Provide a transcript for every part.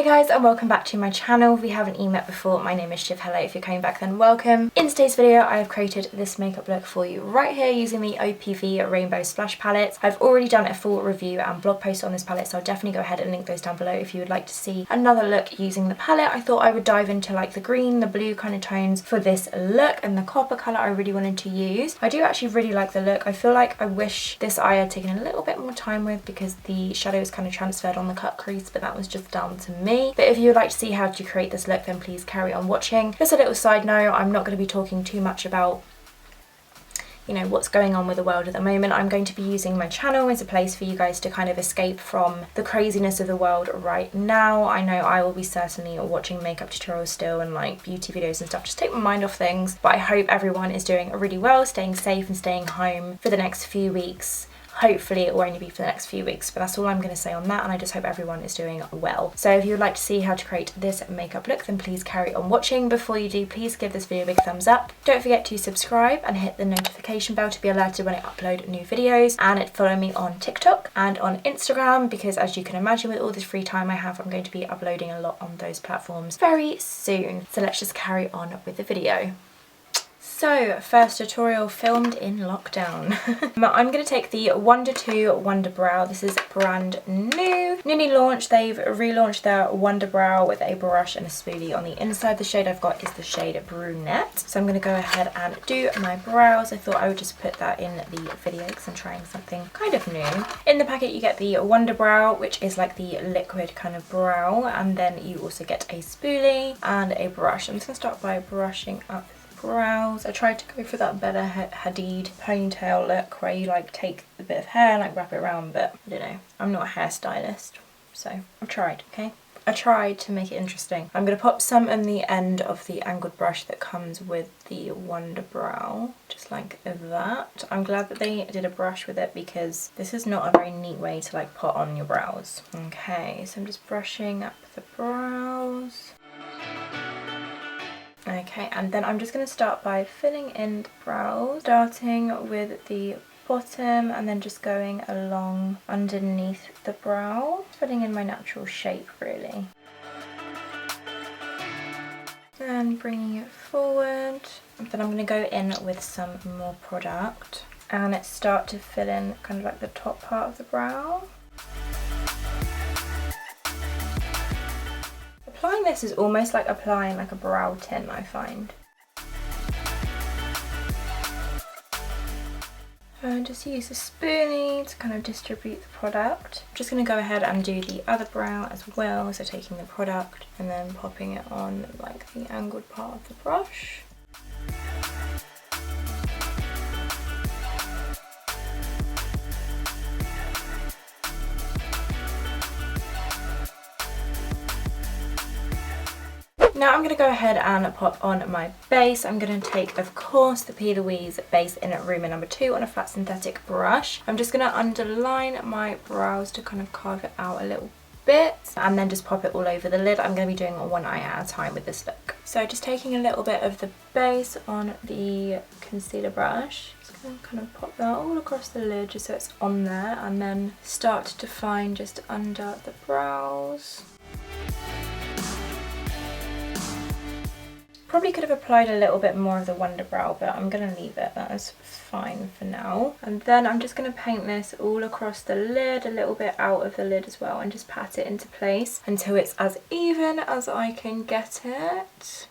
guys, and welcome back to my channel. If we haven't met before, my name is Shiv. Hello, if you're coming back then welcome. In today's video I have created this makeup look for you right here using the OPV Rainbow Splash palette. I've already done a full review and blog post on this palette, so I'll definitely go ahead and link those down below if you would like to see another look using the palette. I thought I would dive into like the green, the blue kind of tones for this look, and the copper colour I really wanted to use. I do actually really like the look. I feel like I wish this eye had taken a little bit more time with because the shadow is kind of transferred on the cut crease, but that was just down to me. But if you would like to see how to create this look, then please carry on watching. Just a little side note, I'm not going to be talking too much about what's going on with the world at the moment. I'm going to be using my channel as a place for you guys to kind of escape from the craziness of the world right now. I know I will be certainly watching makeup tutorials still and like beauty videos and stuff, just take my mind off things, but I hope everyone is doing really well, staying safe and staying home for the next few weeks. Hopefully it will only be for the next few weeks, but that's all I'm going to say on that, and I just hope everyone is doing well. So if you would like to see how to create this makeup look, then please carry on watching. Before you do, please give this video a big thumbs up. Don't forget to subscribe and hit the notification bell to be alerted when I upload new videos, and follow me on TikTok and on Instagram, because as you can imagine with all this free time I have, I'm going to be uploading a lot on those platforms very soon. So let's just carry on with the video. So, first tutorial filmed in lockdown. I'm going to take the Wonder 2 WunderBrow. This is brand new. Newly launched. They've relaunched their WunderBrow with a brush and a spoolie on the inside. The shade I've got is the shade Brunette. So I'm going to go ahead and do my brows. I thought I would just put that in the video because I'm trying something kind of new. In the packet you get the WunderBrow, which is like the liquid kind of brow, and then you also get a spoolie and a brush. I'm just going to start by brushing up brows. I tried to go for that Bella Hadid ponytail look where you like take a bit of hair and like wrap it around, but I don't know, I'm not a hairstylist, so I've tried, okay? I tried to make it interesting. I'm going to pop some in the end of the angled brush that comes with the WunderBrow, just like that. I'm glad that they did a brush with it because this is not a very neat way to like put on your brows. Okay, so I'm just brushing up the brows. Okay, and then I'm just going to start by filling in the brows, starting with the bottom and then just going along underneath the brow, filling in my natural shape really. And bringing it forward. And then I'm going to go in with some more product and start to fill in kind of like the top part of the brow. Applying this is almost like applying like a brow tint, I find. And just use the spoolie to kind of distribute the product. I'm just going to go ahead and do the other brow as well, so taking the product and then popping it on like the angled part of the brush. Now I'm going to go ahead and pop on my base. I'm going to take, of course, the P. Louise base in Rumour number 2 on a flat synthetic brush. I'm just going to underline my brows to kind of carve it out a little bit and then just pop it all over the lid. I'm going to be doing one eye at a time with this look. So just taking a little bit of the base on the concealer brush. Just going to kind of pop that all across the lid just so it's on there, and then start to define just under the brows. Probably could have applied a little bit more of the WunderBrow, but I'm going to leave it. That is fine for now. And then I'm just going to paint this all across the lid, a little bit out of the lid as well, and just pat it into place until it's as even as I can get it.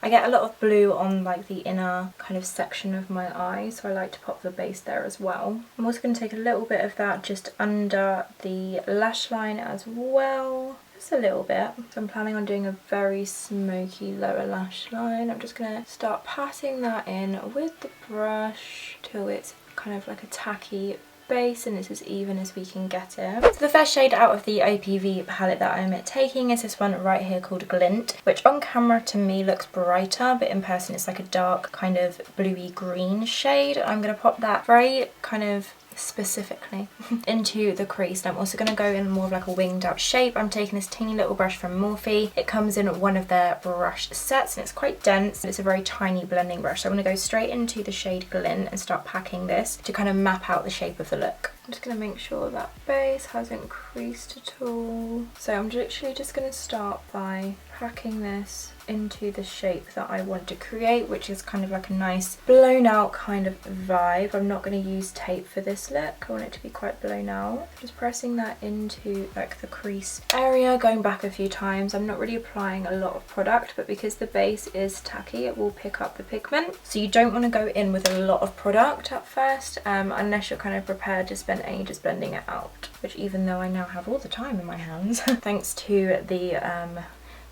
I get a lot of blue on like the inner kind of section of my eye, so I like to pop the base there as well. I'm also going to take a little bit of that just under the lash line as well. Just a little bit. So I'm planning on doing a very smoky lower lash line. I'm just going to start patting that in with the brush till it's kind of like a tacky base and it's as even as we can get it. So the first shade out of the OPV palette that I'm taking is this one right here called Glint, which on camera to me looks brighter, but in person it's like a dark kind of bluey green shade. I'm going to pop that very kind of specifically into the crease. And I'm also going to go in more of like a winged out shape. I'm taking this teeny little brush from Morphe. It comes in one of their brush sets and it's quite dense. It's a very tiny blending brush. So I'm going to go straight into the shade Glint and start packing this to kind of map out the shape of the look. I'm just going to make sure that base hasn't creased at all. So I'm literally just going to start by packing this into the shape that I want to create, which is kind of like a nice blown out kind of vibe. I'm not going to use tape for this look. I want it to be quite blown out. Just pressing that into like the crease area, going back a few times. I'm not really applying a lot of product, but because the base is tacky, it will pick up the pigment. So you don't want to go in with a lot of product at first, unless you're kind of prepared to spend ages blending it out, which even though I now have all the time in my hands, thanks to the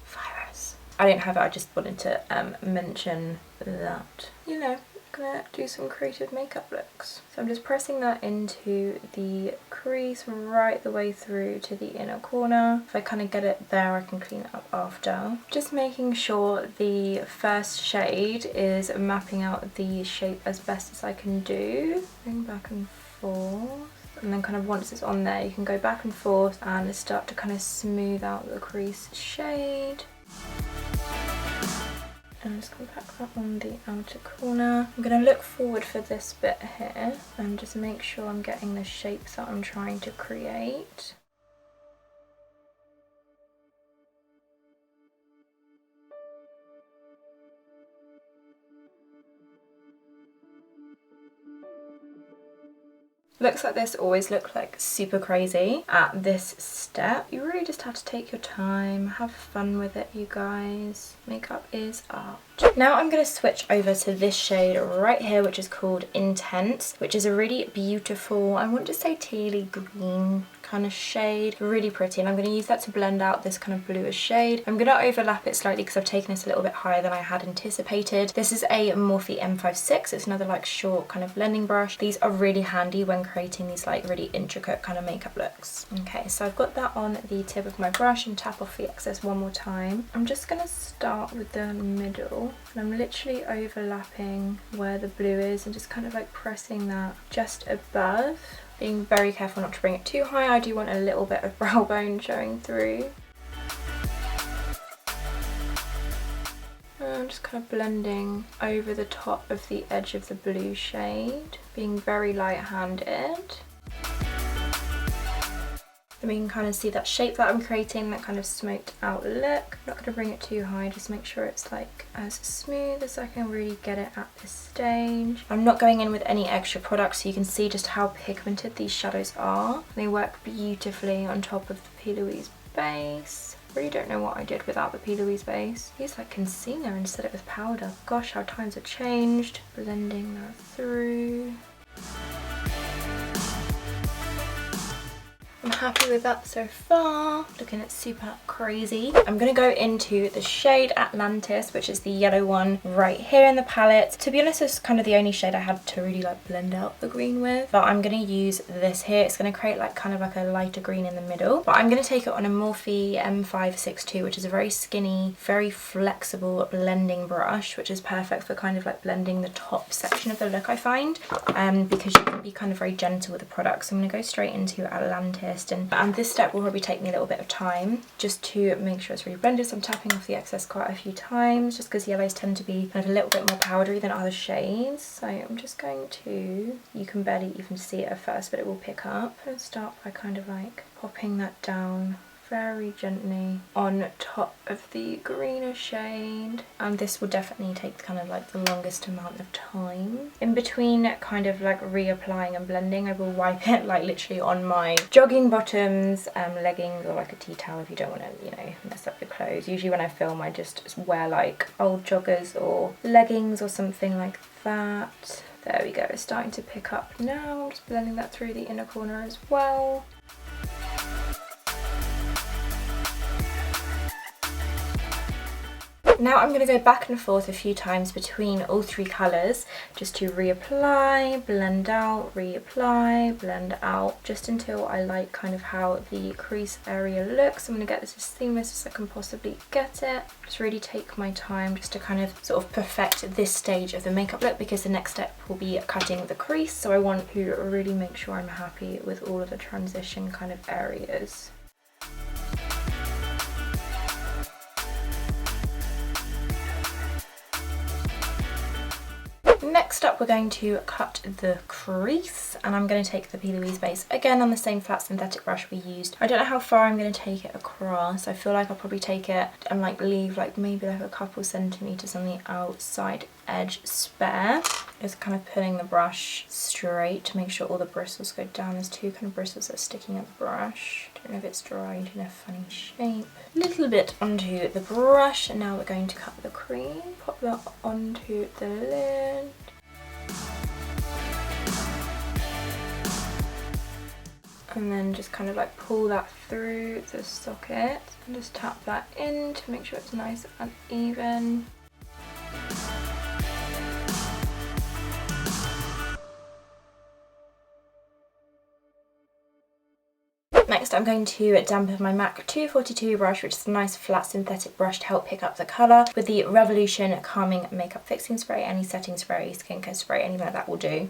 virus, I didn't have it. I just wanted to mention that, you know, gonna do some creative makeup looks. So I'm just pressing that into the crease right the way through to the inner corner. If I kind of get it there, I can clean it up after. Just making sure the first shade is mapping out the shape as best as I can do. Going back and forth. And then kind of once it's on there, you can go back and forth and start to kind of smooth out the crease shade. And I'm just going to pack that on the outer corner. I'm going to look forward for this bit here and just make sure I'm getting the shapes that I'm trying to create. Looks like this always look like super crazy at this step. You really just have to take your time, have fun with it, you guys. Makeup is art. Now I'm going to switch over to this shade right here, which is called Intense, which is a really beautiful, I want to say tealy green kind of shade. Really pretty, and I'm going to use that to blend out this kind of bluish shade. I'm going to overlap it slightly because I've taken this a little bit higher than I had anticipated. This is a Morphe M56. It's another like short kind of blending brush. These are really handy when creating these like really intricate kind of makeup looks. Okay, so I've got that on the tip of my brush and tap off the excess one more time. I'm just going to start with the middle, and I'm literally overlapping where the blue is and just kind of like pressing that just above. Being very careful not to bring it too high. I do want a little bit of brow bone showing through. And I'm just kind of blending over the top of the edge of the blue shade, being very light-handed. And we can kind of see that shape that I'm creating, that kind of smoked out look. I'm not going to bring it too high, just make sure it's like as smooth as I can really get it at this stage. I'm not going in with any extra product, so you can see just how pigmented these shadows are. They work beautifully on top of the P. Louise base. Really don't know what I did without the P. Louise base. Use like concealer instead of powder. Gosh, how times have changed. Blending that through. I'm happy with that so far. Looking at super crazy. I'm going to go into the shade Atlantis, which is the yellow one right here in the palette. To be honest, it's kind of the only shade I had to really like blend out the green with. But I'm going to use this here. It's going to create like kind of like a lighter green in the middle. But I'm going to take it on a Morphe M562, which is a very skinny, very flexible blending brush, which is perfect for kind of like blending the top section of the look, I find. Because you can be kind of very gentle with the product. So I'm going to go straight into Atlantis. And this step will probably take me a little bit of time just to make sure it's really blended. So I'm tapping off the excess quite a few times just because yellows tend to be kind of a little bit more powdery than other shades. So I'm just going to, you can barely even see it at first, but it will pick up. And start by kind of like popping that down very gently on top of the greener shade, and this will definitely take kind of like the longest amount of time. In between kind of like reapplying and blending, I will wipe it like literally on my jogging bottoms, leggings, or like a tea towel if you don't want to, you know, mess up your clothes. Usually when I film I just wear like old joggers or leggings or something like that. There we go, it's starting to pick up now. I'm just blending that through the inner corner as well. Now I'm going to go back and forth a few times between all three colours just to reapply, blend out, reapply, blend out, just until I like kind of how the crease area looks. I'm going to get this as seamless as I can possibly get it. Just really take my time just to kind of sort of perfect this stage of the makeup look, because the next step will be cutting the crease, so I want to really make sure I'm happy with all of the transition kind of areas. Next Next up we're going to cut the crease, and I'm going to take the P. Louise base again on the same flat synthetic brush we used. I don't know how far I'm going to take it across. I feel like I'll probably take it and like leave like maybe like a couple centimetres on the outside edge spare. Just kind of pulling the brush straight to make sure all the bristles go down. There's two kind of bristles that are sticking at the brush. Don't know if it's dried in a funny shape. Little bit onto the brush, and now we're going to cut the cream. Pop that onto the lid. And then just kind of like pull that through the socket and just tap that in to make sure it's nice and even. Next I'm going to dampen my MAC 242 brush, which is a nice flat synthetic brush to help pick up the colour, with the Revolution Calming Makeup Fixing Spray. Any setting spray, skincare spray, anything like that will do.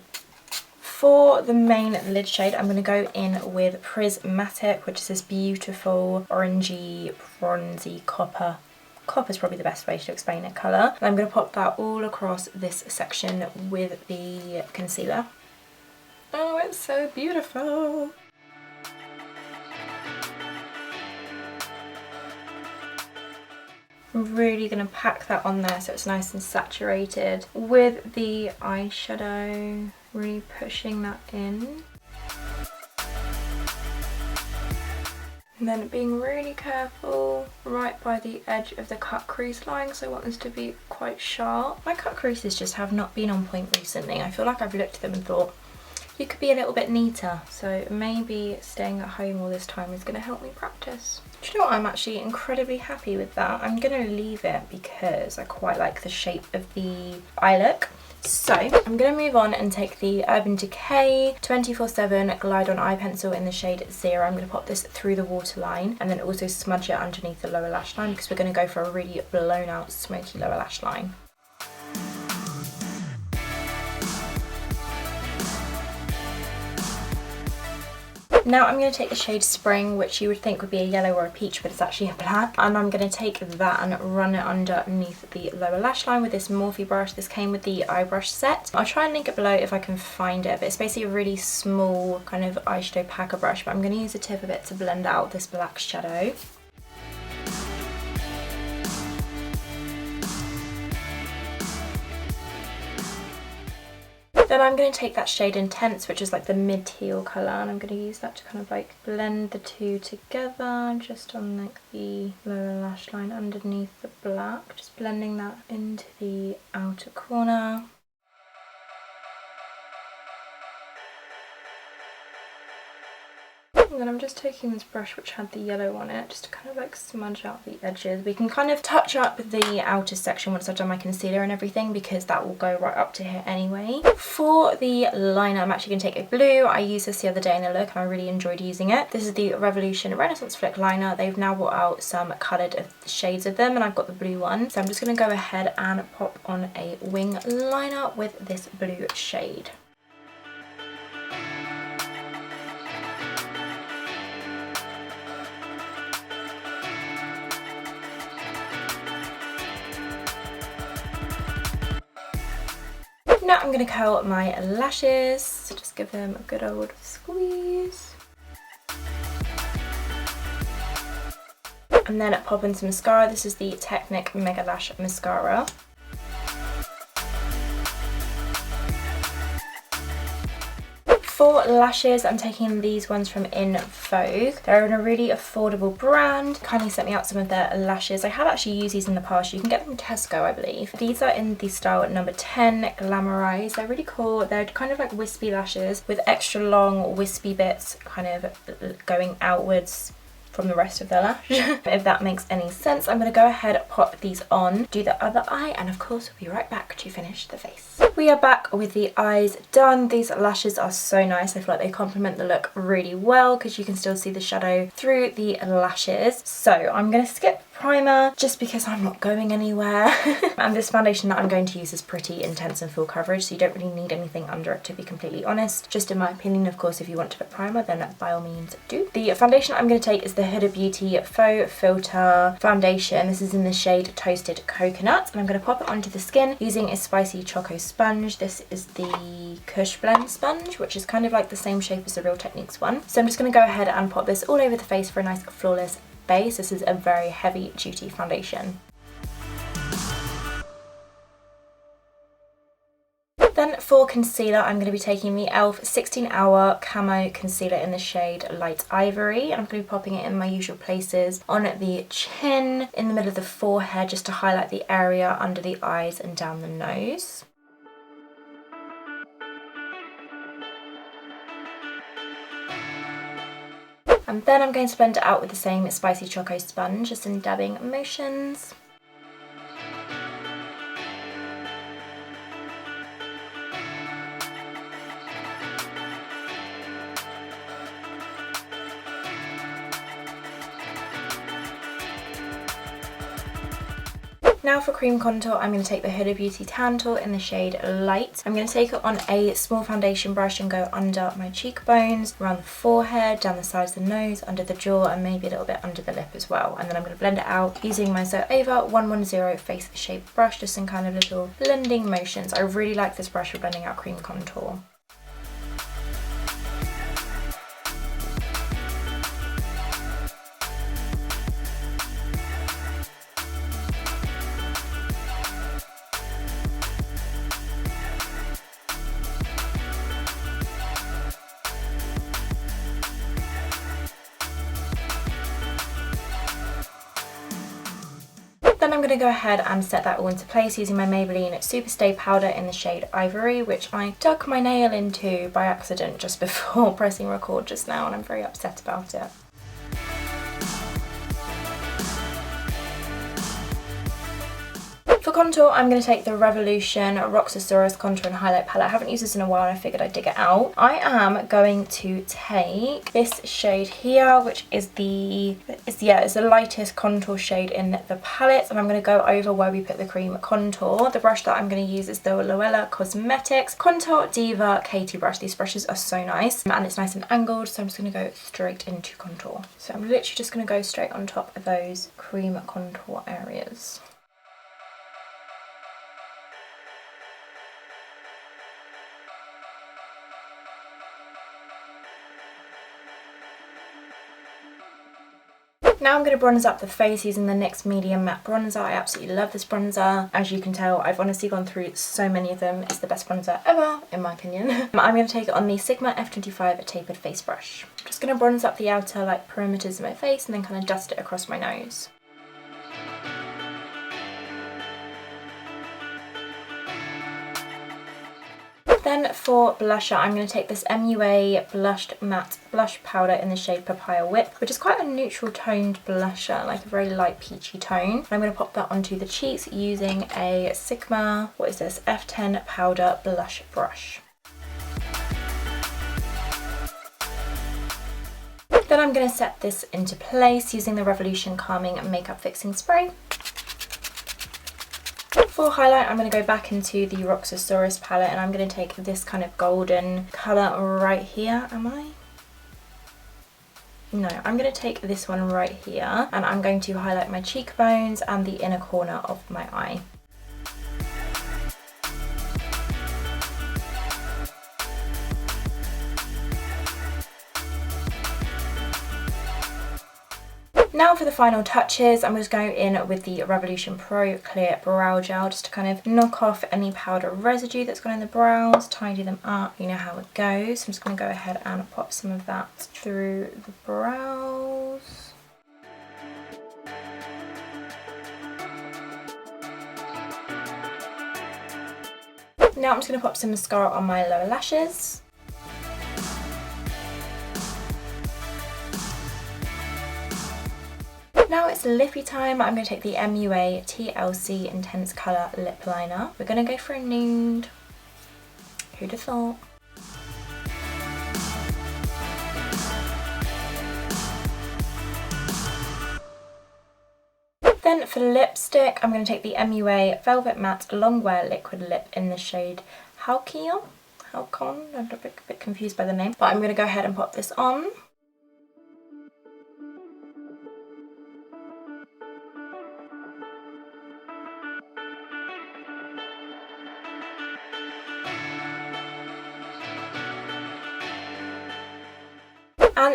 For the main lid shade, I'm going to go in with Prismatic, which is this beautiful orangey, bronzy copper. Copper is probably the best way to explain a colour. And I'm going to pop that all across this section with the concealer. Oh, it's so beautiful! I'm really going to pack that on there so it's nice and saturated with the eyeshadow, really pushing that in. And then being really careful right by the edge of the cut crease line, so I want this to be quite sharp. My cut creases just have not been on point recently. I feel like I've looked at them and thought, you could be a little bit neater, so maybe staying at home all this time is going to help me practice. Do you know what? I'm actually incredibly happy with that. I'm going to leave it because I quite like the shape of the eye look. So I'm going to move on and take the Urban Decay 24/7 Glide On Eye Pencil in the shade 0. I'm going to pop this through the waterline and then also smudge it underneath the lower lash line because we're going to go for a really blown out smoky lower lash line. Now I'm going to take the shade Spring, which you would think would be a yellow or a peach, but it's actually a black. And I'm going to take that and run it underneath the lower lash line with this Morphe brush. This came with the eye brush set. I'll try and link it below if I can find it, but it's basically a really small kind of eyeshadow packer brush, but I'm going to use the tip of it to blend out this black shadow. Then I'm going to take that shade Intense, which is like the mid-teal colour, and I'm going to use that to kind of like blend the two together just on like the lower lash line underneath the black. Just blending that into the outer corner. And then I'm just taking this brush which had the yellow on it just to kind of like smudge out the edges. We can kind of touch up the outer section once I've done my concealer and everything because that will go right up to here anyway. For the liner, I'm actually going to take a blue. I used this the other day in a look and I really enjoyed using it. This is the Revolution Renaissance Flick Liner. They've now brought out some coloured shades of them and I've got the blue one. So I'm just going to go ahead and pop on a wing liner with this blue shade. Now I'm going to curl my lashes, so just give them a good old squeeze. And then pop in some mascara. This is the Technic Mega Lash Mascara. For lashes, I'm taking these ones from Vogue. They're in a really affordable brand. Kindly sent me out some of their lashes. I have actually used these in the past. You can get them in Tesco, I believe. These are in the style number 10, Glamourize. They're really cool. They're kind of like wispy lashes with extra long wispy bits kind of going outwards from the rest of the lash. If that makes any sense, I'm going to go ahead and pop these on, do the other eye, and of course we'll be right back to finish the face. We are back with the eyes done. These lashes are so nice. I feel like they complement the look really well because you can still see the shadow through the lashes. So I'm going to skip primer just because I'm not going anywhere. And this foundation that I'm going to use is pretty intense and full coverage, so you don't really need anything under it, to be completely honest. Just in my opinion, of course, if you want to put primer, then by all means do. The foundation I'm going to take is the Huda Beauty Faux Filter Foundation. This is in the shade Toasted Coconut, and I'm going to pop it onto the skin using a SpicyChoco sponge. This is the Cush blend sponge, which is kind of like the same shape as the Real Techniques one. So I'm just going to go ahead and pop this all over the face for a nice flawless base. This is a very heavy duty foundation. Then for concealer, I'm going to be taking the e.l.f. 16 Hour Camo Concealer in the shade Light Ivory. And I'm going to be popping it in my usual places on the chin, in the middle of the forehead, just to highlight the area under the eyes and down the nose. And then I'm going to blend it out with the same SpicyChoco sponge, just in dabbing motions. Now for cream contour, I'm going to take the Huda Beauty Tantour in the shade Light. I'm going to take it on a small foundation brush and go under my cheekbones, around the forehead, down the sides of the nose, under the jaw, and maybe a little bit under the lip as well. And then I'm going to blend it out using my Zoeva 110 face shape brush, just in kind of little blending motions. I really like this brush for blending out cream contour. Then I'm going to go ahead and set that all into place using my Maybelline Superstay powder in the shade Ivory, which I dug my nail into by accident just before pressing record just now, and I'm very upset about it. For contour, I'm going to take the Revolution Roxxsaurus Contour and Highlight Palette. I haven't used this in a while and I figured I'd dig it out. I am going to take this shade here, which is it's the lightest contour shade in the palette, and I'm going to go over where we put the cream contour. The brush that I'm going to use is the Loella Cosmetics Contour Diva Katie brush. These brushes are so nice, and it's nice and angled, so I'm just going to go straight into contour. So I'm literally just going to go straight on top of those cream contour areas. Now I'm going to bronze up the face using the NYX Medium Matte Bronzer. I absolutely love this bronzer. As you can tell, I've honestly gone through so many of them. It's the best bronzer ever, in my opinion. I'm going to take it on the Sigma F25 Tapered Face Brush. I'm just going to bronze up the outer perimeters of my face and then kind of dust it across my nose. Then for blusher, I'm going to take this MUA Blushed Matte Blush Powder in the shade Papaya Whip, which is quite a neutral toned blusher, like a very light peachy tone. And I'm going to pop that onto the cheeks using a Sigma, F10 Powder Blush Brush. Then I'm going to set this into place using the Revolution Calming Makeup Fixing Spray. For highlight, I'm going to go back into the Roxxsaurus palette and I'm going to take this kind of golden colour right here. Am I? No, I'm going to take this one right here and I'm going to highlight my cheekbones and the inner corner of my eye. Now for the final touches, I'm just going in with the Revolution Pro Clear Brow Gel just to kind of knock off any powder residue that's gone in the brows, tidy them up, you know how it goes. So I'm just going to go ahead and pop some of that through the brows. Now I'm just going to pop some mascara on my lower lashes. Now it's lippy time. I'm going to take the MUA TLC Intense Colour Lip Liner. We're going to go for a nude. Who'd have thought? Then for lipstick, I'm going to take the MUA Velvet Matte Longwear Liquid Lip in the shade Halcyon. I'm a bit confused by the name, but I'm going to go ahead and pop this on.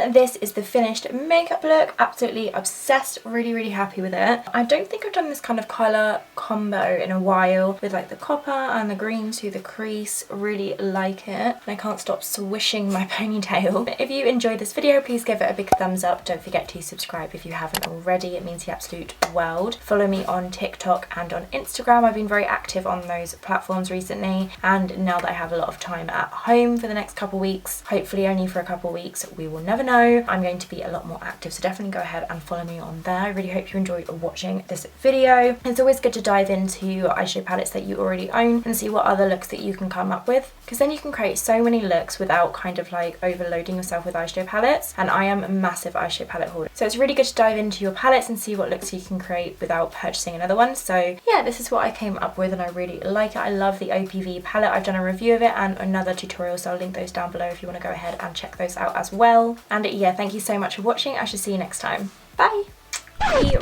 And this is the finished makeup look. Absolutely obsessed, really happy with it. I don't think I've done this kind of colour combo in a while with like the copper and the green to the crease. Really like it. And I can't stop swishing my ponytail. But if you enjoyed this video, please give it a big thumbs up. Don't forget to subscribe if you haven't already. It means the absolute world. Follow me on TikTok and on Instagram. I've been very active on those platforms recently. And now that I have a lot of time at home for the next couple weeks, hopefully only for a couple weeks, we will never know, I'm going to be a lot more active, so definitely go ahead and follow me on there. I really hope you enjoyed watching this video. It's always good to dive into eyeshadow palettes that you already own and see what other looks that you can come up with, because then you can create so many looks without kind of like overloading yourself with eyeshadow palettes. And I am a massive eyeshadow palette hoarder, so it's really good to dive into your palettes and see what looks you can create without purchasing another one. So yeah, this is what I came up with and I really like it. I love the OPV palette. I've done a review of it and another tutorial, so I'll link those down below if you want to go ahead and check those out as well. And yeah, thank you so much for watching. I shall see you next time. Bye!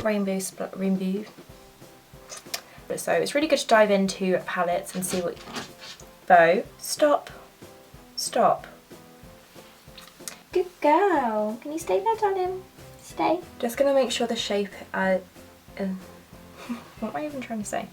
Rainbow. So it's really good to dive into palettes and see what... Faux. Stop. Good girl. Can you stay there, darling? Stay. Just gonna make sure the shape... what am I even trying to say?